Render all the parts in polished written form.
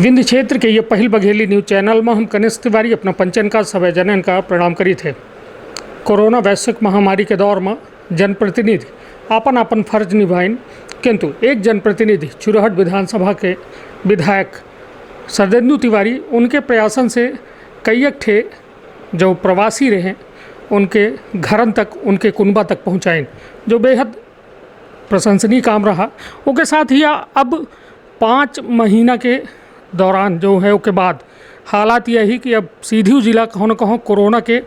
विंध्य क्षेत्र के ये पहिल बघेली न्यूज चैनल में हम कनिष्ठ तिवारी अपना पंचन का सवै जनन का प्रणाम करी थे। कोरोना वैश्विक महामारी के दौर में जनप्रतिनिधि आपन आपन फर्ज निभाइन, किंतु एक जनप्रतिनिधि चुरहट विधानसभा के विधायक सरदेंदु तिवारी उनके प्रयासन से कई ठे जो प्रवासी रहे उनके घरन तक, उनके कुनबा तक पहुँचाइन, जो बेहद प्रशंसनीय काम रहा। उसके साथ ही अब 5 महीना के दौरान जो है उसके बाद हालात यही कि अब सीधी जिला कहो न कहो कोरोना के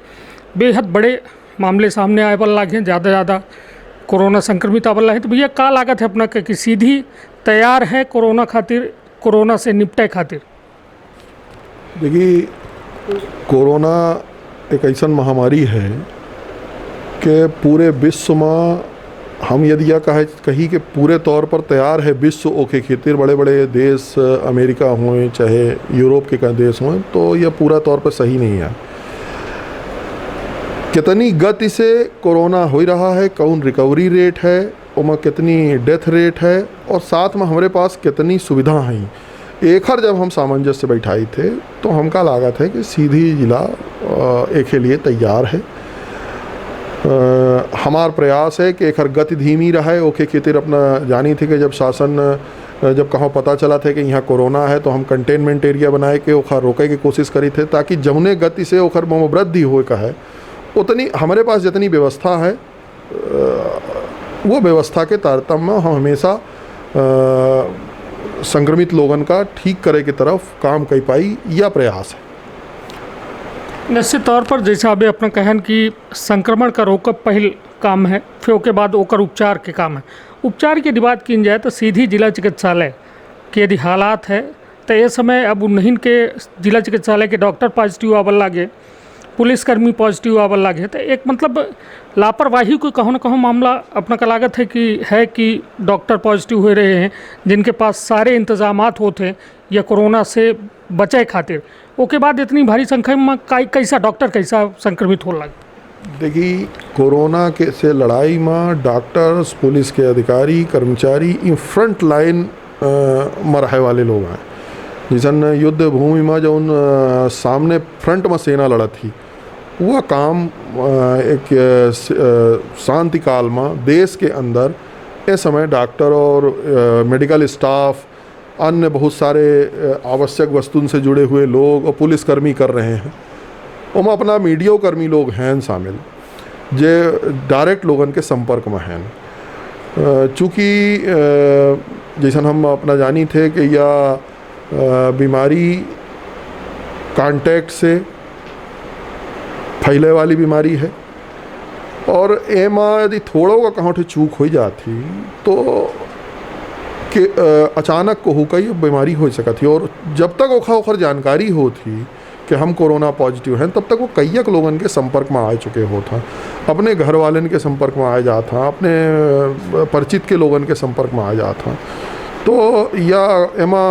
बेहद बड़े मामले सामने आए बल लागे, ज़्यादा कोरोना संक्रमित आबल है। तो भैया का लागत है अपना कि सीधी तैयार है कोरोना खातिर, कोरोना से निपटे खातिर? देखिए, कोरोना एक ऐसा महामारी है कि पूरे विश्व में हम यदि यह कही कि पूरे तौर पर तैयार है विश्व ओके खातिर, बड़े बड़े देश अमेरिका हों चाहे यूरोप के देश हों, तो यह पूरा तौर पर सही नहीं है। कितनी गति से कोरोना हो रहा है, कौन रिकवरी रेट है, उसमें कितनी डेथ रेट है, और साथ में हमारे पास कितनी सुविधा हैं, एक हर जब हम सामंजस्य बैठाई थे तो हमका लागत है कि सीधी जिला एक लिए तैयार है। हमार प्रयास है कि एक हर गति धीमी रहे ओके खातिर। अपना जानी थी कि जब शासन जब कहाँ पता चला था कि यहाँ कोरोना है तो हम कंटेनमेंट एरिया बनाए के ओखर रोके की कोशिश करी थे, ताकि जौने गति से ओखर वृद्धि हो का है उतनी हमारे पास जितनी व्यवस्था है वो व्यवस्था के तारतम्य में हम हमेशा संक्रमित लोगन का ठीक करे की तरफ काम कर पाई, यह प्रयास है। निश्चित तौर पर जैसा अभी अपना कहन कि संक्रमण का रोकब पहल काम है, फिर उसके बाद ओकर उपचार के काम है। उपचार की बात की जाए तो सीधी जिला चिकित्सालय के यदि हालात है तो ये समय अब उन्हीं के जिला चिकित्सालय के डॉक्टर पॉजिटिव आबल लागे, पुलिसकर्मी पॉजिटिव आबल लागे, तो एक मतलब लापरवाही को कहो न कहो मामला अपना का लागत है कि डॉक्टर पॉजिटिव हो रहे हैं जिनके पास सारे इंतजामात होते हैं या कोरोना से बचे खातिर, उसके बाद इतनी भारी संख्या में कैसा डॉक्टर कैसा संक्रमित हो लगे? देखिए, कोरोना के से लड़ाई में डॉक्टर्स, पुलिस के अधिकारी, कर्मचारी इन फ्रंट लाइन में रहे वाले लोग हैं। जिसन युद्ध भूमि में जो उन सामने फ्रंट में सेना लड़ा थी, वह काम एक शांति काल में देश के अंदर इस समय डॉक्टर और मेडिकल स्टाफ, अन्य बहुत सारे आवश्यक वस्तुओं से जुड़े हुए लोग और पुलिसकर्मी कर रहे हैं। उनमें अपना मीडिया कर्मी लोग हैं शामिल, जे डायरेक्ट लोगन के संपर्क में हैं। चूँकि जैसा हम अपना जानी थे कि यह बीमारी कांटेक्ट से फैले वाली बीमारी है, और एमा यदि थोड़ा का कहाँ चूक हो जाती तो कि अचानक को होकर ये बीमारी हो सका थी। और जब तक ओखर जानकारी हो थी कि हम कोरोना पॉजिटिव हैं, तब तक वो कई लोगन के संपर्क में आ चुके हो था, अपने घर वालन के संपर्क में आ जाता, अपने परिचित के लोगन के संपर्क में आ जाता। तो यह एमा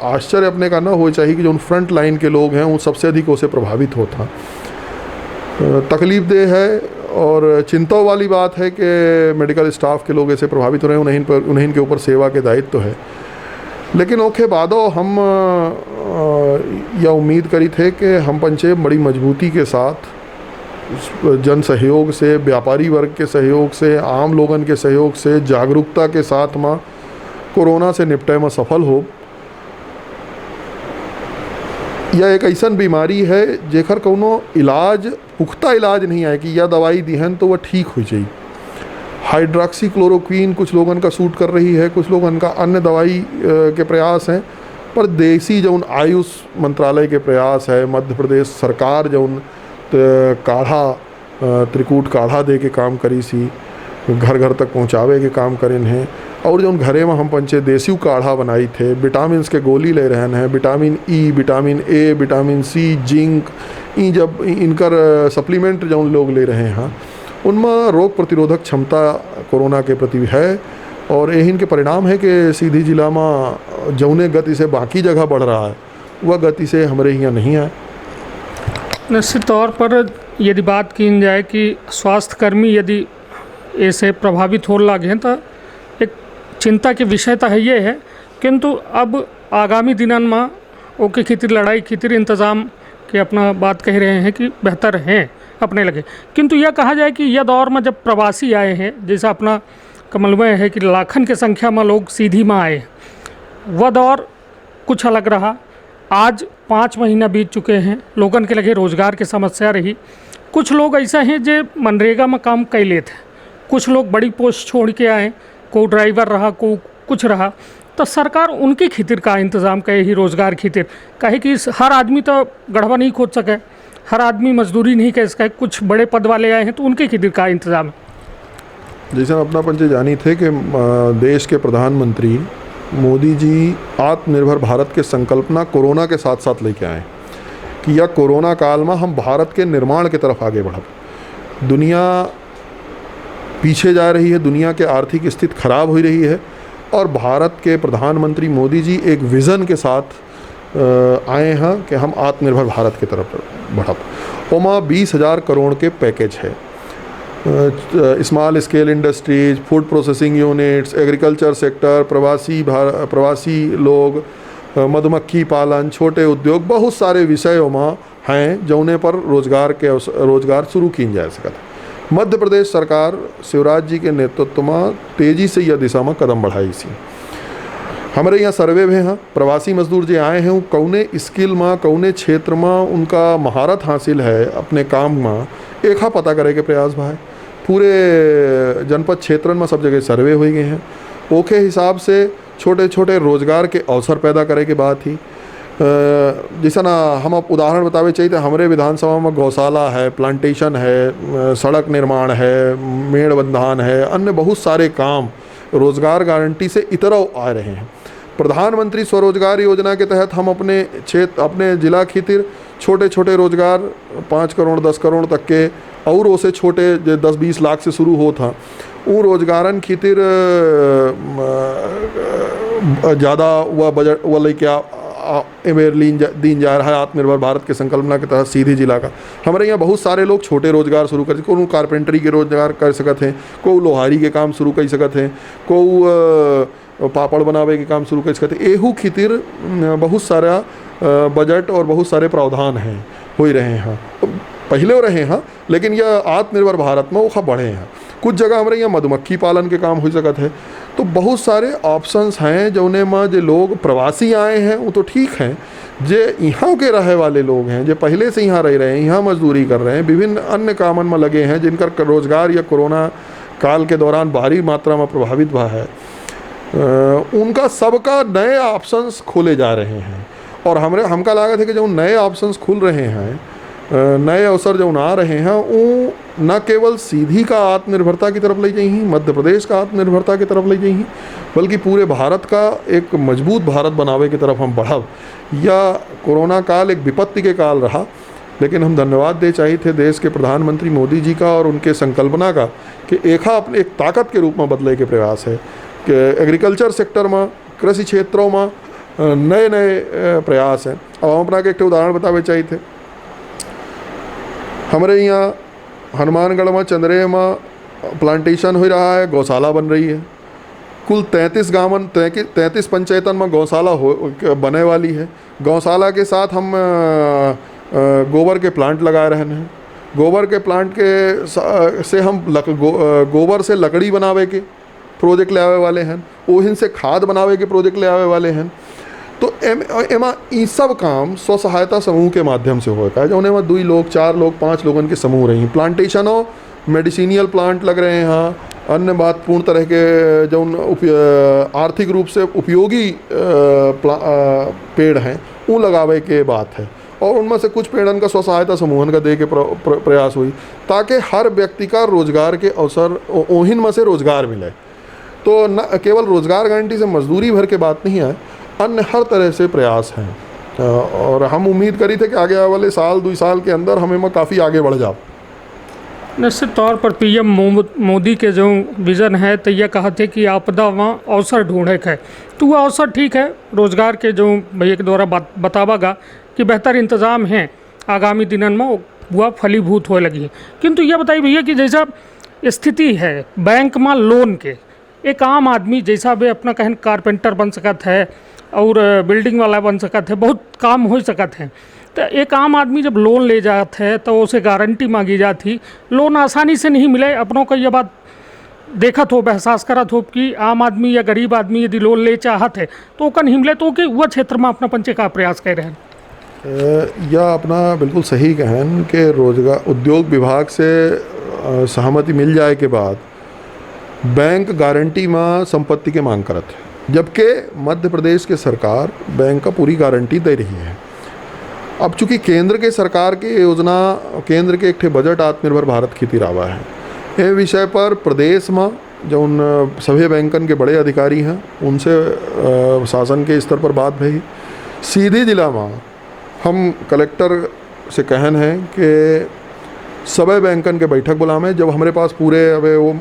आश्चर्य अपने का ना हो चाहिए कि जो उन फ्रंट लाइन के लोग हैं वो सबसे अधिक उसे प्रभावित होता। तकलीफ देह है और चिंता वाली बात है कि मेडिकल स्टाफ के लोग ऐसे प्रभावित हो रहे हैं, उन्हीं के ऊपर सेवा के दायित्व तो है। लेकिन ओके बादो हम यह उम्मीद करी थे कि हम पंचे बड़ी मजबूती के साथ जन सहयोग से, व्यापारी वर्ग के सहयोग से, आम लोगन के सहयोग से, जागरूकता के साथ में कोरोना से निपटे में सफल हो। यह एक ऐसा बीमारी है जेकर कोनो इलाज, पुख्ता इलाज नहीं है कि यह दवाई दी है तो वह ठीक हो जाए। हाइड्रोक्सी क्लोरोक्वीन कुछ लोगन का सूट कर रही है, कुछ लोगन का अन्य दवाई के प्रयास हैं, पर देसी जौन आयुष मंत्रालय के प्रयास है, मध्य प्रदेश सरकार जौन काढ़ा, त्रिकूट काढ़ा दे के काम करी सी, घर घर तक पहुँचावे के काम करें हैं, और जो घरे में हम पंचे देसी काढ़ा बनाई थे, विटामिन के गोली ले रहे हैं, vitamin E, vitamin A, vitamin C, zinc, जब इनकर सप्लीमेंट जो लोग ले रहे हैं उनमें रोग प्रतिरोधक क्षमता कोरोना के प्रति है। और यही इनके परिणाम है कि सीधी जिला में जौने गति से बाकी जगह बढ़ रहा है वह गति से हमारे यहाँ नहीं है। निश्चित तौर पर यदि बात की जाए कि स्वास्थ्यकर्मी यदि ऐसे प्रभावित हो लगे हैं तो एक चिंता के विषय तो है ये है, किंतु अब आगामी दिनन में ओके खातिर लड़ाई खातिर इंतज़ाम के अपना बात कह रहे हैं कि बेहतर हैं अपने लगे। किंतु यह कहा जाए कि यह दौर में जब प्रवासी आए हैं, जैसा अपना कमलमय है कि लाखन के संख्या में लोग सीधी में आए, वह दौर कुछ अलग रहा। आज 5 महीना बीत चुके हैं, लोगन के लगे रोज़गार की समस्या रही। कुछ लोग ऐसा हैं जो मनरेगा में काम कैले थे, कुछ लोग बड़ी पोस्ट छोड़ के आए, को ड्राइवर रहा, को कुछ रहा। तो सरकार उनकी खातिर का इंतज़ाम करे ही रोज़गार खातिर, कहे कि हर आदमी तो गढ़वा नहीं खोद सके, हर आदमी मजदूरी नहीं कर सके, कुछ बड़े पद वाले आए हैं तो उनके खातिर का इंतज़ाम है। जैसे अपना पंचे जानी थे कि देश के प्रधानमंत्री मोदी जी आत्मनिर्भर भारत के संकल्पना कोरोना के साथ साथ लेके आए कि यह कोरोना काल में हम भारत के निर्माण की तरफ आगे बढ़ब। दुनिया पीछे जा रही है, दुनिया के आर्थिक स्थिति खराब हो रही है और भारत के प्रधानमंत्री मोदी जी एक विज़न के साथ आए हैं कि हम आत्मनिर्भर भारत की तरफ बढ़ब। ओमा 20,000 करोड़ के पैकेज है, small scale industries, food processing units, agriculture sector, प्रवासी लोग, मधुमक्खी पालन, छोटे उद्योग, बहुत सारे विषयों में हैं जौने पर रोजगार शुरू की जा सकता। मध्य प्रदेश सरकार शिवराज जी के नेतृत्व में तेज़ी से यह दिशा में कदम बढ़ाई सी। हमारे यहाँ सर्वे भी हैं, प्रवासी मजदूर जो आए हैं कौने स्किल में, कौने क्षेत्र में उनका महारत हासिल है अपने काम में, एक पता करे के प्रयास भाई पूरे जनपद क्षेत्र में सब जगह सर्वे हो गए हैं। ओके हिसाब से छोटे छोटे रोजगार के अवसर पैदा करे के बात ही। जैसा ना हम आप उदाहरण बतावे चाहिए तो हमारे विधानसभा में गौशाला है, प्लांटेशन है, सड़क निर्माण है, मेड़ बंधान है, अन्य बहुत सारे काम रोजगार गारंटी से इतरव आ रहे हैं। प्रधानमंत्री स्वरोजगार योजना के तहत हम अपने क्षेत्र, अपने जिला खातिर छोटे छोटे रोजगार 5 करोड़ 10 करोड़ तक के और उसे छोटे जो 10-20 लाख से शुरू हो था वो रोजगारन खातिर ज़्यादा वह बजट वह लेके दीन जा रहा है। आत्मनिर्भर भारत के संकल्पना के तहत सीधी जिला का हमारे यहाँ बहुत सारे लोग छोटे रोजगार शुरू कर, को कारपेंटरी के रोजगार कर सकते हैं, को लोहारी के काम शुरू कर सकते हैं, को पापड़ बनावे के काम शुरू कर सकते हैं। एहू खातिर बहुत सारा बजट और बहुत सारे प्रावधान हैं हो ही रहे हैं, पहले हो रहे हैं, लेकिन यह आत्मनिर्भर भारत में वो बढ़े हैं। कुछ जगह हमारे यहाँ मधुमक्खी पालन के काम हो सकते हैं। तो बहुत सारे ऑप्शंस हैं जौने में जो लोग प्रवासी आए हैं वो तो ठीक हैं, जो यहाँ के रहे वाले लोग हैं, जो पहले से यहाँ रह रहे हैं, यहाँ मजदूरी कर रहे हैं, विभिन्न अन्य कामन में लगे हैं, जिनका रोजगार या कोरोना काल के दौरान भारी मात्रा में प्रभावित हुआ है, उनका सबका नए ऑप्शंस खोले जा रहे हैं। और हमका लागत है कि जो नए ऑप्शंस खुल रहे हैं, नए अवसर जो आ रहे हैं, वो न केवल सीधी का आत्मनिर्भरता की तरफ ले जाइए, मध्य प्रदेश का आत्मनिर्भरता की तरफ ले जाइए, बल्कि पूरे भारत का एक मजबूत भारत बनावे की तरफ हम बढ़ब। या कोरोना काल एक विपत्ति के काल रहा, लेकिन हम धन्यवाद दे चाहिए थे देश के प्रधानमंत्री मोदी जी का और उनके संकल्पना का कि अपने एक ताकत के रूप में बदले के प्रयास है कि एग्रीकल्चर सेक्टर में, कृषि क्षेत्रों में नए नए प्रयास हैं। अब हम अपना के एक उदाहरण बतावे चाहिए थे। हमारे यहाँ हनुमानगढ़ में चंद्रे में प्लांटेशन हो रहा है, गौशाला बन रही है। कुल 33 पंचायतन में गौशाला बने वाली है। गौशाला के साथ हम गोबर के प्लांट लगा रहे हैं। गोबर के प्लांट के से हम गोबर से लकड़ी बनावे के प्रोजेक्ट ले आवे वाले हैं, ओहिन से खाद बनावे के प्रोजेक्ट ले आवे वाले हैं। तो एमा ये सब काम स्व सहायता समूह के माध्यम से होगा, जो उन्हें 2 लोग 4 लोग 5 लोगों के समूह रही। प्लांटेशनों मेडिसिनियल प्लांट लग रहे हैं यहाँ, अन्य बात पूर्ण तरह के जो आर्थिक रूप से उपयोगी पेड़ हैं वो लगावे के बात है। और उनमें से कुछ पेड़न का स्व सहायता समूहन का दे के प्रयास हुई, ताकि हर व्यक्ति का रोजगार के अवसर ओहिन में से रोजगार मिले। तो न केवल रोजगार गारंटी से मजदूरी भर के बात नहीं है, अन्य हर तरह से प्रयास हैं। और हम उम्मीद करी थे कि आगे वाले 1-2 साल के अंदर हमें काफ़ी आगे बढ़ जाओ। निश्चित तौर पर पीएम मोदी के जो विज़न है तो यह कहा थे कि आपदा वहाँ अवसर ढूंढे है, तो वह अवसर ठीक है। रोजगार के जो भैया के द्वारा बतावागा कि बेहतर इंतज़ाम है, आगामी दिनों में वह फलीभूत हो लगी है। किंतु यह बताइए भैया कि जैसा स्थिति है बैंक में लोन के, एक आम आदमी जैसा भी अपना कहन कारपेंटर बन सकता है, और बिल्डिंग वाला बन सकत है, बहुत काम हो सकत है। तो एक आम आदमी जब लोन ले जात है तो उसे गारंटी मांगी जाती, लोन आसानी से नहीं मिले। अपनों को ये बात देखत हो, एहसास करत हो कि आम आदमी या गरीब आदमी यदि लोन ले चाहत है तो ओका नहीं मिले, तो कि वह क्षेत्र में अपना पंचे का प्रयास कर रहे हैं। या अपना बिल्कुल सही कहन कि रोजगार उद्योग विभाग से सहमति मिल जाए के बाद बैंक गारंटी में संपत्ति के मांग करत है, जबकि मध्य प्रदेश के सरकार बैंक का पूरी गारंटी दे रही है। अब चूंकि केंद्र के सरकार की योजना, केंद्र के एक ठे बजट आत्मनिर्भर भारत की तिरावा है, ये विषय पर प्रदेश में जो उन सभी बैंकन के बड़े अधिकारी हैं उनसे शासन के स्तर पर बात भई। सीधी जिला में हम कलेक्टर से कहन है कि सभी बैंकन के बैठक बुलावें। जब हमारे पास पूरे अब वो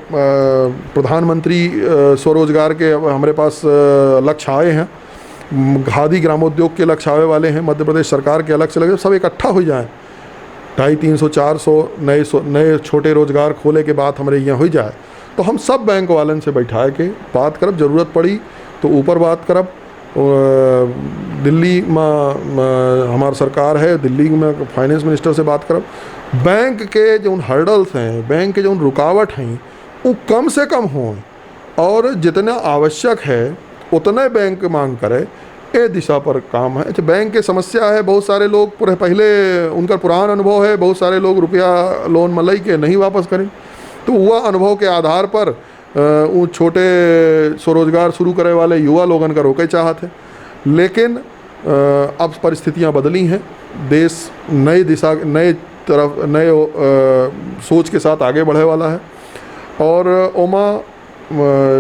प्रधानमंत्री स्वरोजगार के अब हमारे पास लक्ष्य आए हैं, खादी ग्रामोद्योग के लक्ष्य आवे वाले हैं, मध्य प्रदेश सरकार के अलग से लगे, सब इकट्ठा हो जाएं, 250-300-400 नए छोटे रोजगार खोले के बाद हमारे यहाँ हो जाए, तो हम सब बैंक वालन से बैठा के बात करब। ज़रूरत पड़ी तो ऊपर बात करब। दिल्ली में हमार सरकार है, दिल्ली में फाइनेंस मिनिस्टर से बात करब। बैंक के जो हर्डल्स हैं, बैंक के जो रुकावट हैं, वो कम से कम हों और जितना आवश्यक है उतने बैंक मांग करे, ये दिशा पर काम है। अच्छा, बैंक के समस्या है, बहुत सारे लोग पहले उनका पुराना अनुभव है, बहुत सारे लोग रुपया लोन मलई के नहीं वापस करें, तो वह अनुभव के आधार पर वो छोटे स्वरोजगार शुरू करे वाले युवा लोगन का रोके चाहत है। लेकिन अब परिस्थितियां बदली हैं, देश नई दिशा, नए तरफ, नए सोच के साथ आगे बढ़े वाला है और ओमा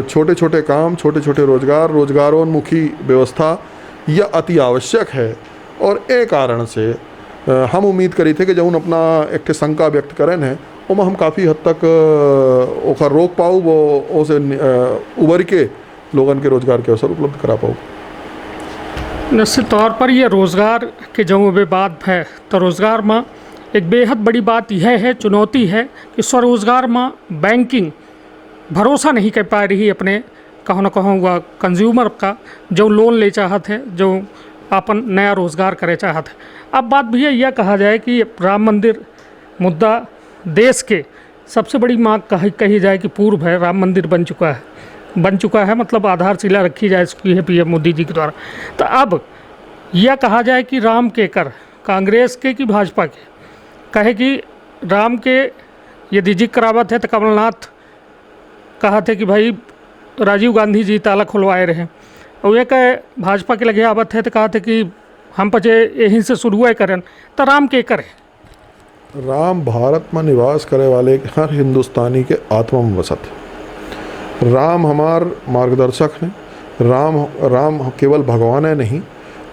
छोटे छोटे काम, छोटे छोटे रोजगार, रोजगारोन्मुखी व्यवस्था यह अति आवश्यक है। और एक कारण से हम उम्मीद करी थे कि जब अपना एक शंका व्यक्त करें हैं ओमा हम काफ़ी हद तक ओकर रोक पाऊ, वो से उबर के लोगन के रोजगार के अवसर उपलब्ध करा पाऊ। निश्चित तौर पर यह रोज़गार के जो वे बात है, तो रोज़गार में एक बेहद बड़ी बात यह है, चुनौती है कि स्वरोजगार में बैंकिंग भरोसा नहीं कर पा रही अपने कहो न कहो वह कंज्यूमर का, जो लोन ले चाहत है, जो अपन नया रोज़गार करे चाहत है। अब बात भैया यह कहा जाए कि राम मंदिर मुद्दा देश के सबसे बड़ी मांग कही जाए कि पूर्व है, राम मंदिर बन चुका है, मतलब आधारशिला रखी जा चुकी है पीएम मोदी जी के द्वारा। तो अब यह कहा जाए कि राम के कर कांग्रेस के कि भाजपा के कहे कि राम के यदि जिक्र करावत है तो कमलनाथ कहा थे कि भाई राजीव गांधी जी ताला खुलवाए रहे, और ये कहे भाजपा के लगे आवत है तो कहा थे कि हम पचे यहीं से शुरू करें, तो राम के करे। राम भारत में निवास करे वाले हर हिंदुस्तानी के आत्मा में वसत है। राम हमार मार्गदर्शक हैं। राम केवल भगवान है नहीं,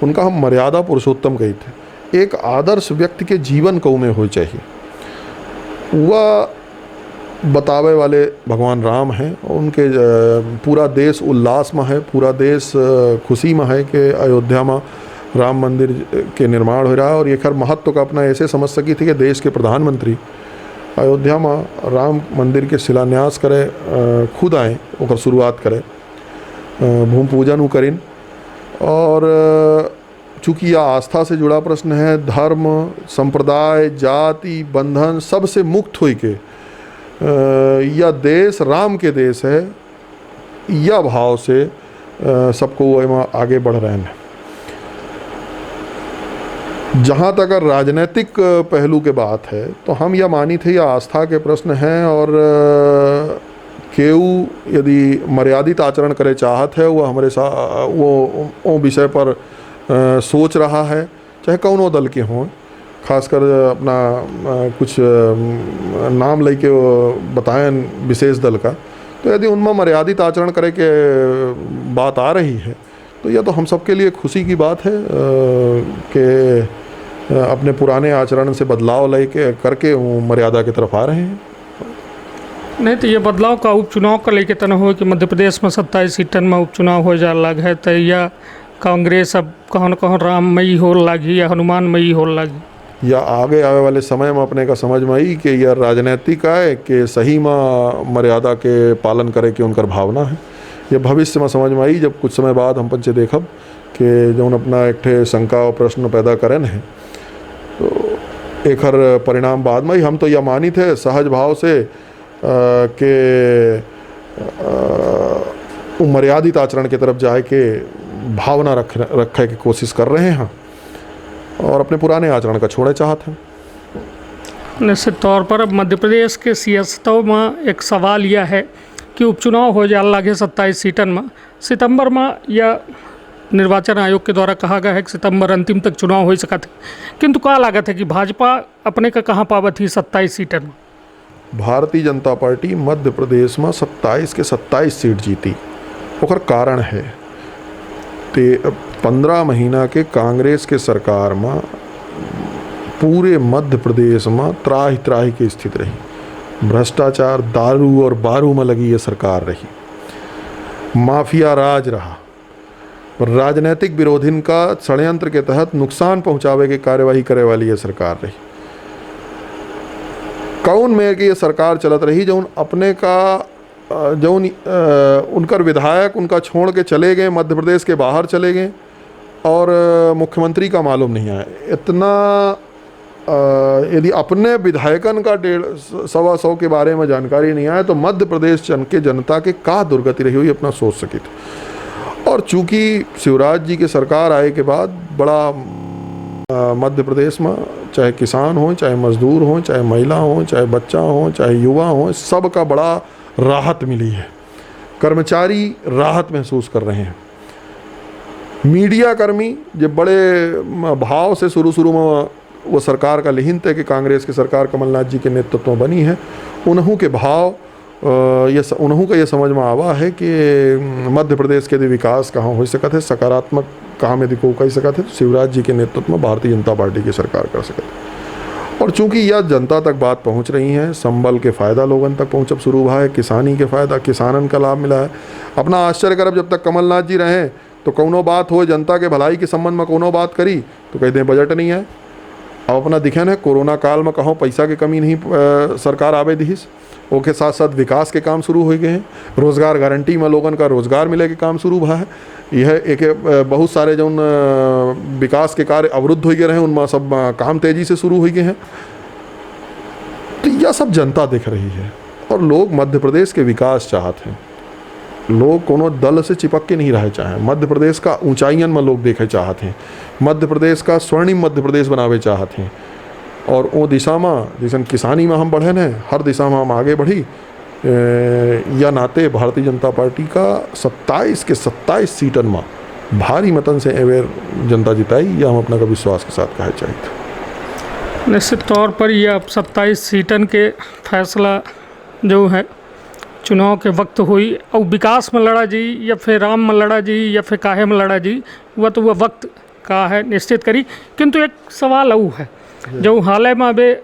उनका हम मर्यादा पुरुषोत्तम कही थे। एक आदर्श व्यक्ति के जीवन को में हो चाहिए, वह बतावे वाले भगवान राम हैं। उनके पूरा देश उल्लास में है, पूरा देश खुशी में है कि अयोध्या में राम मंदिर के निर्माण हो रहा है। और ये खैर महत्व का अपना ऐसे समझ सकी थी कि देश के प्रधानमंत्री अयोध्या में राम मंदिर के शिलान्यास करे, खुद आए और शुरुआत करे, भूमि पूजन करें। और चूँकि यह आस्था से जुड़ा प्रश्न है, धर्म, संप्रदाय, जाति, बंधन सबसे मुक्त हो के यह देश राम के देश है, यह भाव से सबको आगे बढ़ रहे हैं। जहाँ तक राजनीतिक पहलू के बात है तो हम यह मानी थे यह आस्था के प्रश्न हैं, और केऊ यदि मर्यादित आचरण करे चाहत है वो हमारे साथ वो विषय पर सोच रहा है, चाहे कौनो दल के हों, खासकर अपना कुछ नाम लेके बताएं विशेष दल का, तो यदि उनमें मर्यादित आचरण करे के बात आ रही है तो यह तो हम सबके लिए खुशी की बात है कि अपने पुराने आचरण से बदलाव लेके करके वो मर्यादा की तरफ आ रहे हैं। नहीं तो ये बदलाव का उपचुनाव का लेके तना हो कि मध्य प्रदेश में 27 सीटन में उपचुनाव हो जा लग है, तो यह कांग्रेस अब कहो न कहो राममयी हो लगी या हनुमानमयी हो लगी, या आगे आने वाले समय में अपने का समझ में आई कि यह राजनीतिक है कि सही में मर्यादा के पालन करे कि उनकर भावना है। यह भविष्य में समझ में आई जब कुछ समय बाद हम पंचे देखब कि जौन अपना एक ठे शंका और प्रश्न पैदा करें हैं, तो एकर परिणाम बाद में ही हम तो यह मानी थे सहज भाव से कि मर्यादित आचरण की तरफ जाए के भावना रखे की कोशिश कर रहे हैं और अपने पुराने आचरण का छोड़े चाहते हैं। निश्चित तौर पर अब मध्य प्रदेश के सियासतों में एक सवाल यह है कि उपचुनाव हो जाए लागे 27 सीटन में सितंबर में, या निर्वाचन आयोग के द्वारा कहा गया है कि सितंबर अंतिम तक चुनाव हो सकता है, किंतु क्या लागत है कि भाजपा अपने का कहाँ पावत ही 27 सीटन में? भारतीय जनता पार्टी मध्य प्रदेश में 27 के 27 सीट जीती। ओकर कारण है 15 महीना के कांग्रेस के सरकार में पूरे मध्य प्रदेश में त्राही त्राही की स्थिति रही। भ्रष्टाचार, दारू और बारू में लगी ये सरकार रही, माफिया राज रहा, राजनीतिक विरोधिन का षड्यंत्र के तहत नुकसान पहुंचावे की कार्यवाही करे वाली ये सरकार रही। कौन मेयर की ये सरकार चलत रही जो अपने का उनकर विधायक उनका छोड़ के चले गए, मध्य प्रदेश के बाहर चले गए और मुख्यमंत्री का मालूम नहीं आया। इतना यदि अपने विधायकन का 150 के बारे में जानकारी नहीं आया तो मध्य प्रदेश के जनता के का दुर्गति रही हुई अपना सोच सकी थी। और चूंकि शिवराज जी की सरकार आए के बाद बड़ा मध्य प्रदेश में चाहे किसान हो, चाहे मजदूर हो, चाहे महिला हो, चाहे बच्चा हो, चाहे युवा हो, सब का बड़ा राहत मिली है। कर्मचारी राहत महसूस कर रहे हैं। मीडिया कर्मी जो बड़े भाव से शुरू में वो सरकार का लिहिन थे कि कांग्रेस की सरकार कमलनाथ जी के नेतृत्व में बनी है, उन्हों के भाव उन्हों का ये समझ में आवा है कि मध्य प्रदेश के विकास कहाँ हो सकते थे, सकारात्मक कहाँ में दिखो कही सकते थे, तो शिवराज जी के नेतृत्व में भारतीय जनता पार्टी की सरकार कर सकते। और चूंकि यह जनता तक बात पहुंच रही है, संबल के फ़ायदा लोगन तक पहुँचब शुरू हुआ है, किसानी के फ़ायदा किसानन का लाभ मिला है। अपना आश्चर्य करब जब तक कमलनाथ जी रहें तो कौनो बात हो जनता के भलाई के संबंध में कोनो बात करी तो कहते हैं बजट नहीं है। अब अपना दिखन है कोरोना काल में कहों पैसा की कमी नहीं सरकार आवे दिस, ओके साथ साथ विकास के काम शुरू हो गए हैं। रोज़गार गारंटी में लोगन का रोज़गार मिले के काम शुरू हुआ है। यह एक बहुत सारे जो विकास के कार्य अवरुद्ध हो गए रहे उनमें सब काम तेज़ी से शुरू हो गए हैं। तो यह सब जनता दिख रही है और लोग मध्य प्रदेश के विकास चाहते हैं। लोग कोनो दल से चिपक के नहीं रहे चाहें, मध्य प्रदेश का ऊंचाइयन में लोग देखे चाहते हैं, मध्य प्रदेश का स्वर्णिम मध्य प्रदेश बनावे चाहते हैं। और वो दिशा में जैसे किसानी में हम बढ़े हैं, हर दिशा में हम आगे बढ़ी या नाते भारतीय जनता पार्टी का 27 के 27 सीटन में भारी मतन से एवेर जनता जिताई, या हम अपना का विश्वास के साथ कहे चाहिए। निश्चित तौर पर यह अब 27 सीटन के फैसला जो है चुनाव के वक्त हुई, और विकास में लड़ा जी या फिर राम में लड़ा जी या फिर काहे में लड़ा जी, वह तो वह वक्त का है निश्चित करी। किंतु एक सवाल और है जो हाल में अबे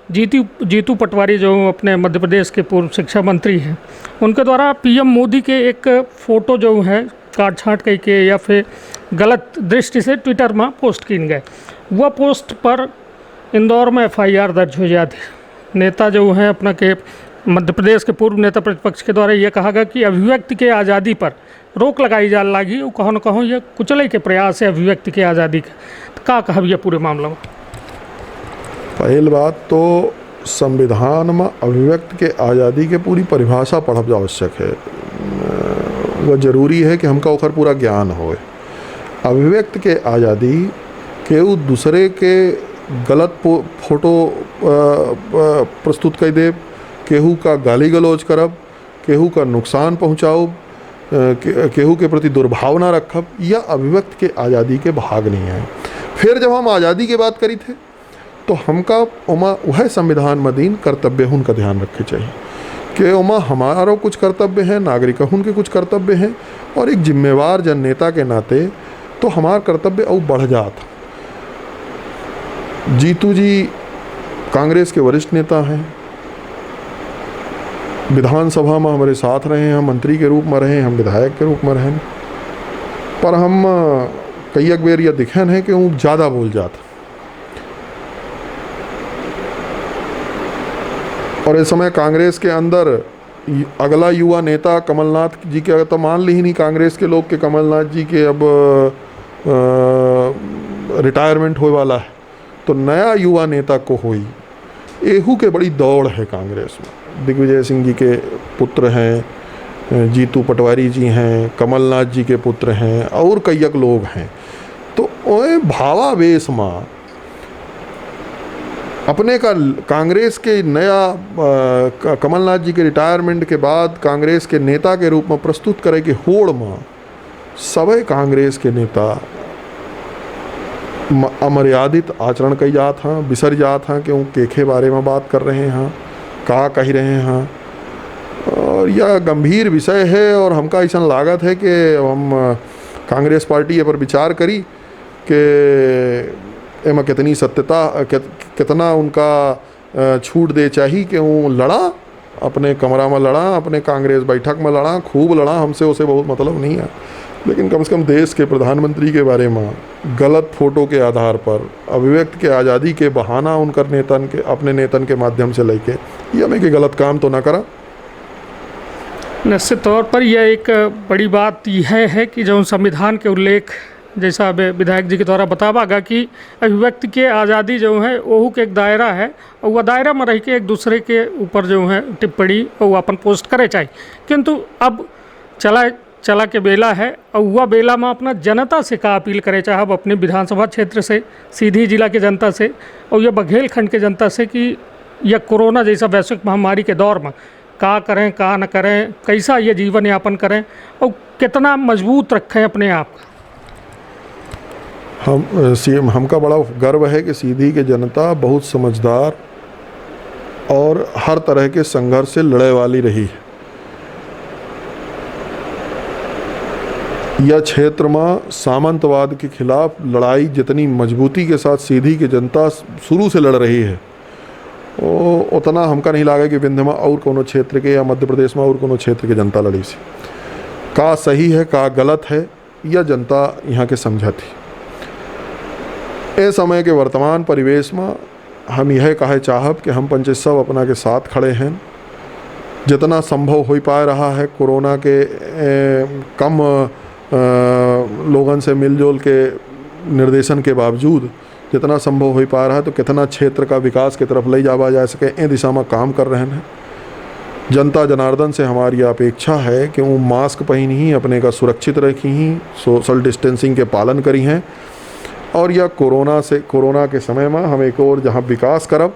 जीतू पटवारी जो अपने मध्य प्रदेश के पूर्व शिक्षा मंत्री हैं, उनके द्वारा पीएम मोदी के एक फ़ोटो जो है काट छाँट के या फिर गलत दृष्टि से ट्विटर में पोस्ट किए गए। वह पोस्ट पर इंदौर में FIR दर्ज हो जाती। नेता जो है अपना के मध्य प्रदेश के पूर्व नेता प्रतिपक्ष के द्वारा यह कहा गया कि अभिव्यक्ति के आज़ादी पर रोक लगाई जा लगी, वो कहो न कहो यह कुचले के प्रयास है अभिव्यक्ति के आज़ादी का। तो क्या कहा यह पूरे मामला में? पहल बात तो संविधान में अभिव्यक्ति के आज़ादी के पूरी परिभाषा पढ़ब आवश्यक है। वह जरूरी है कि हमका ओकर पूरा ज्ञान हो। अभिव्यक्ति के आज़ादी केहू दूसरे के गलत फोटो प्रस्तुत कर दे, केहू का गाली गलौज करब, केहू का नुकसान पहुँचाओ, केहू के प्रति दुर्भावना रखब, यह अभिव्यक्ति के आज़ादी के भाग नहीं है। फिर जब हम आज़ादी की बात करी थे तो हमका उमा वह संविधान मदीन कर्तव्य उनका ध्यान रखे चाहिए कि उमा हमारा कुछ कर्तव्य हैं, नागरिक उनके कुछ कर्तव्य हैं, और एक जिम्मेवार जन नेता के नाते तो हमारा कर्तव्य और बढ़ जाता। जीतू जी कांग्रेस के वरिष्ठ नेता हैं, विधानसभा में हमारे साथ रहे हैं, हम मंत्री के रूप में रहे, हम विधायक के रूप में रहे, पर हम कई एक बेर यह दिखन है कि वो ज़्यादा बोल जाता। और इस समय कांग्रेस के अंदर अगला युवा नेता कमलनाथ जी के तो मान ली ही नहीं कांग्रेस के लोग के कमलनाथ जी के अब रिटायरमेंट होए वाला है, तो नया युवा नेता को होई, एहू के बड़ी दौड़ है कांग्रेस में। दिग्विजय सिंह जी के पुत्र हैं, जीतू पटवारी जी हैं, कमलनाथ जी के पुत्र हैं और कईयक लोग हैं। तो ओए भावावेश में अपने का कांग्रेस के नया कमलनाथ जी के रिटायरमेंट के बाद कांग्रेस के नेता के रूप में प्रस्तुत करे के होड़ में सभी कांग्रेस के नेता अमर्यादित आचरण कई जात हैं, बिसर जात हैं कि वो के बारे में बात कर रहे हैं, का कह रहे हैं। और यह गंभीर विषय है और हमका ऐसा लागत है कि हम कांग्रेस पार्टी ये पर विचार करी कि एमा कितनी सत्यता कितना उनका छूट दे चाहिए कि वो लड़ा, अपने कमरा में लड़ा, अपने कांग्रेस बैठक में लड़ा, खूब लड़ा, हमसे उसे बहुत मतलब नहीं है। लेकिन कम से कम देश के प्रधानमंत्री के बारे में गलत फोटो के आधार पर अभिव्यक्ति के आज़ादी के बहाना उनकर नेतन के अपने नेतन के माध्यम से लेके ये हमें कि गलत काम तो ना करा। निश्चित तौर पर यह एक बड़ी बात यह है कि जो संविधान के उल्लेख जैसा अब विधायक जी के द्वारा बतावा गया कि अभिव्यक्ति के आज़ादी जो है वह के एक दायरा है और वह दायरा में रह के एक दूसरे के ऊपर जो है टिप्पणी और अपन पोस्ट करे चाहिए। किंतु अब चला के बेला है और वह बेला में अपना जनता से का अपील करे चाहे अब अपने विधानसभा क्षेत्र से, सीधी जिला के जनता से और यह बघेलखंड के जनता से कि यह कोरोना जैसा वैश्विक महामारी के दौर में का करें का न करें, कैसा ये जीवन यापन करें और कितना मजबूत रखें अपने आप का। हमका बड़ा गर्व है कि सीधी के जनता बहुत समझदार और हर तरह के संघर्ष से लड़े वाली रही है। यह क्षेत्र में सामंतवाद के खिलाफ लड़ाई जितनी मजबूती के साथ सीधी की जनता शुरू से लड़ रही है उतना हमका नहीं लगा कि विंध्य में और कोनो क्षेत्र के या मध्य प्रदेश में और कोनो क्षेत्र के जनता लड़ी सी। का सही है का गलत है यह जनता यहाँ के समझा थी। इस समय के वर्तमान परिवेश में हम यह कहे चाहब कि हम पंचे सब अपना के साथ खड़े हैं। जितना संभव हो पा रहा है कोरोना के कम लोगन से मिलजुल के निर्देशन के बावजूद जितना संभव हो पा रहा है तो कितना क्षेत्र का विकास की तरफ ले जावा जा सके इन दिशा में काम कर रहे हैं। जनता जनार्दन से हमारी अपेक्षा है कि वो मास्क पहनी ही, अपने का सुरक्षित रखी ही, सोशल डिस्टेंसिंग के पालन करी हैं और यह कोरोना के समय में हम एक और जहाँ विकास करब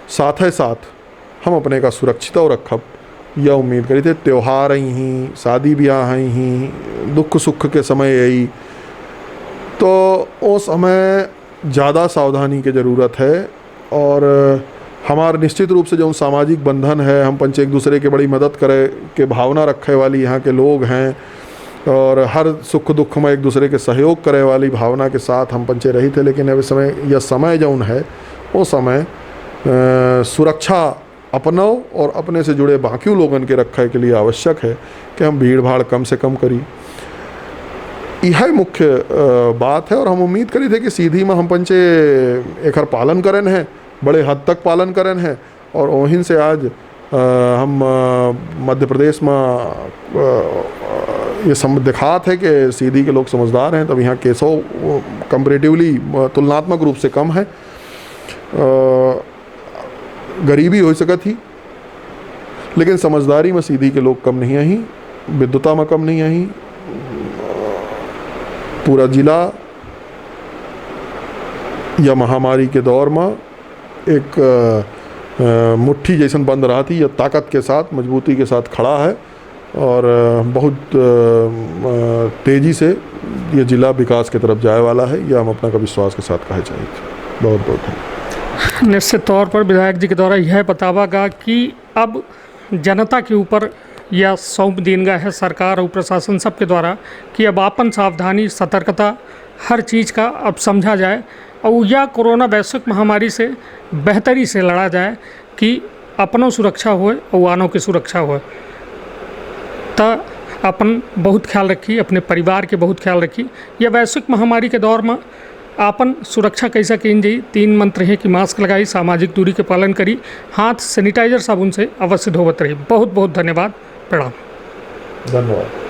साथ ही साथ हम अपने का सुरक्षित और रखब यह उम्मीद करी थे। त्यौहार ही, शादी ब्याह ही, दुख सुख के समय यही तो उस समय ज़्यादा सावधानी की ज़रूरत है। और हमार निश्चित रूप से जो सामाजिक बंधन है, हम पंच एक दूसरे के बड़ी मदद करे के भावना रखे वाली यहाँ के लोग हैं और हर सुख दुख में एक दूसरे के सहयोग करे वाली भावना के साथ हम पंचे रही थे। लेकिन अब यह समय जौन है वो समय सुरक्षा अपनाओ और अपने से जुड़े बाकी लोगन के रखे के लिए आवश्यक है कि हम भीड़ भाड़ कम से कम करी। यह मुख्य बात है और हम उम्मीद करी थे कि सीधी में हम पंचे एक पालन करें हैं, बड़े हद तक पालन करें हैं और वहीं से आज हम मध्य प्रदेश में ये दिखात है कि सीधी के लोग समझदार हैं। तब यहाँ केसों कंपेरेटिवली तुलनात्मक रूप से कम है। गरीबी हो सका थी लेकिन समझदारी में सीधी के लोग कम नहीं आई, विद्युता में कम नहीं आई। पूरा जिला या महामारी के दौर में एक मुट्ठी जैसन बंद रहा थी, यह ताकत के साथ मजबूती के साथ खड़ा है और बहुत तेज़ी से ये जिला विकास की तरफ जाए वाला है। यह हम अपना का विश्वास के साथ कहे चाहिए। बहुत बहुत धन्यवाद। निश्चित तौर पर विधायक जी के द्वारा यह बतावा गया कि अब जनता के ऊपर यह सौंप दिन गया है सरकार और प्रशासन सबके द्वारा कि अब आपन सावधानी सतर्कता हर चीज़ का अब समझा जाए और यह कोरोना वैश्विक महामारी से बेहतरी से लड़ा जाए कि अपनों सुरक्षा होए और वानों की सुरक्षा होए। तो अपन बहुत ख्याल रखी, अपने परिवार के बहुत ख्याल रखी। यह वैश्विक महामारी के दौर में आपन सुरक्षा कैसा की जाए 3 मंत्र हैं कि मास्क लगाई, सामाजिक दूरी के पालन करी, हाथ सैनिटाइजर साबुन से अवश्य धोवत रही। बहुत बहुत धन्यवाद। प्रणाम। धन्यवाद।